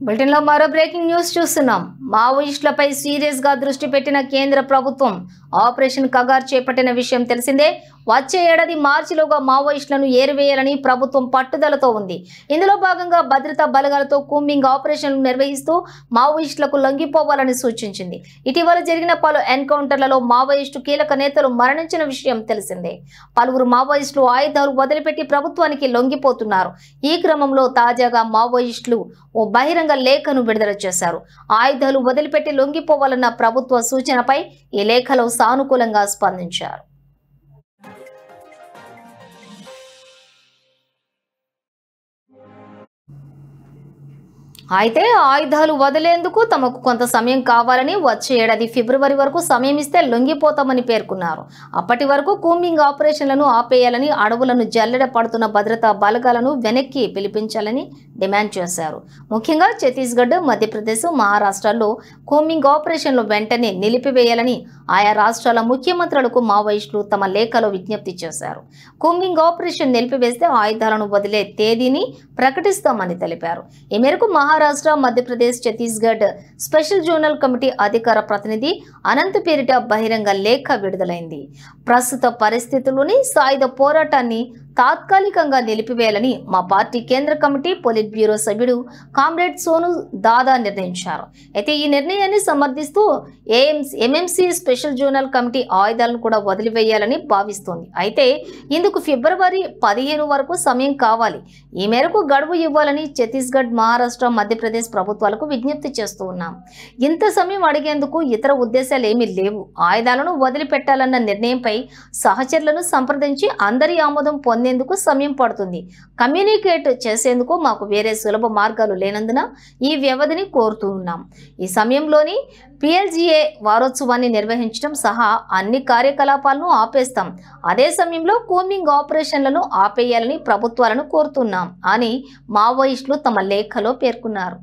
Bulletin లో మరో breaking news చూస్తున్నాం. మావోయిస్టులపై సీరియస్ గా దృష్టి పెట్టిన కేంద్ర ప్రభుత్వం ఆపరేషన్ కగార్ చేపట్టిన విషయం తెలిసిందే. వచ్చే ఏడాది మార్చిలోగా మావోయిస్టులను ఏరివేయాలని ప్రభుత్వం పట్టుదలతో ఉంది. ఇందులో భాగంగా భద్రతా బలగాలతో కూంబింగ్ ఆపరేషన్లు నిర్వహిస్తూ మావోయిస్టులకు లొంగిపోవాలని సూచించింది. ఇటీవల జరిగిన పలు ఎన్కౌంటర్లలో మావోయిస్టు కీలక నేతలు మరణించిన విషయం తెలిసిందే. పలువురు మావోయిస్టులు ఆయుధాలు వదిలిపెట్టి ప్రభుత్వానికి లొంగిపోతున్నారు. ఈ క్రమంలో తాజాగా మావోయిస్టులు ఓ బహిరంగ లేఖను విడుదల చేశారు. ఆయుధాలు వదిలిపెట్టి లొంగిపోవాలన్న ప్రభుత్వ సూచనపై ఈ లేఖలో సానుకూలంగా స్పందించారు. అయితే ఆయుధాలు వదిలేందుకు తమకు కొంత సమయం కావాలని, వచ్చే ఏడాది ఫిబ్రవరి వరకు సమయం ఇస్తే లొంగిపోతామని పేర్కొన్నారు. అప్పటి వరకు కూంబింగ్ ఆపరేషన్లను ఆపేయాలని, అడవులను జల్లెడ పడుతున్న భద్రతా బలగాలను వెనక్కి పిలిపించాలని డిమాండ్ చేశారు. ముఖ్యంగా ఛత్తీస్గఢ్, మధ్యప్రదేశ్, మహారాష్ట్రలో కూంబింగ్ ఆపరేషన్లు వెంటనే నిలిపివేయాలని ఆయా రాష్ట్రాల ముఖ్యమంత్రులకు మావోయిస్టులు తమ లేఖలో విజ్ఞప్తి చేశారు. కూంబింగ్ ఆపరేషన్ నిలిపివేస్తే ఆయుధాలను వదిలే తేదీని ప్రకటిస్తామని తెలిపారు. ఈ మేరకు Maharashtra, Madhya Pradesh, Chhattisgarh special zonal committee అధికార ప్రతినిధి అనంత్ పేరిట బహిరంగ లేఖ విడుదలైంది. ప్రస్తుత పరిస్థితుల్లోని సాయుధ పోరాటాన్ని తాత్కాలికంగా నిలిపివేయాలని మా పార్టీ కేంద్ర కమిటీ పొలిట్ బ్యూరో సభ్యుడు కామ్రేడ్ సోను దాదా నిర్ణయించారు. అయితే ఈ నిర్ణయాన్ని సమర్థిస్తూ ఎంఎంసీ స్పెషల్ జోనల్ కమిటీ ఆయుధాలను కూడా వదిలివేయాలని భావిస్తోంది. అయితే ఇందుకు ఫిబ్రవరి 15 వరకు సమయం కావాలి. ఈ మేరకు గడువు ఇవ్వాలని ఛత్తీస్గఢ్, మహారాష్ట్ర, మధ్యప్రదేశ్ ప్రభుత్వాలకు విజ్ఞప్తి చేస్తూ ఉన్నాం. ఇంత సమయం అడిగేందుకు ఇతర ఉద్దేశాలు ఏమీ లేవు. ఆయుధాలను వదిలిపెట్టాలన్న నిర్ణయంపై సహచరులను సంప్రదించి అందరి ఆమోదం పొందేందుకు సమయం పడుతుంది. కమ్యూనికేట్ చేసేందుకు మాకు వేరే సులభ మార్గాలు లేనందున ఈ వ్యవధిని కోరుతూ ఉన్నాం. ఈ సమయంలోని PLGA వారోత్సవాన్ని నిర్వహించడం సహా అన్ని కార్యకలాపాలను ఆపేస్తాం. అదే సమయంలో కూంబింగ్ ఆపరేషన్లను ఆపేయాలని ప్రభుత్వాలను కోరుతున్నాం అని మావోయిస్టులు తమ లేఖలో పేర్కొన్నారు.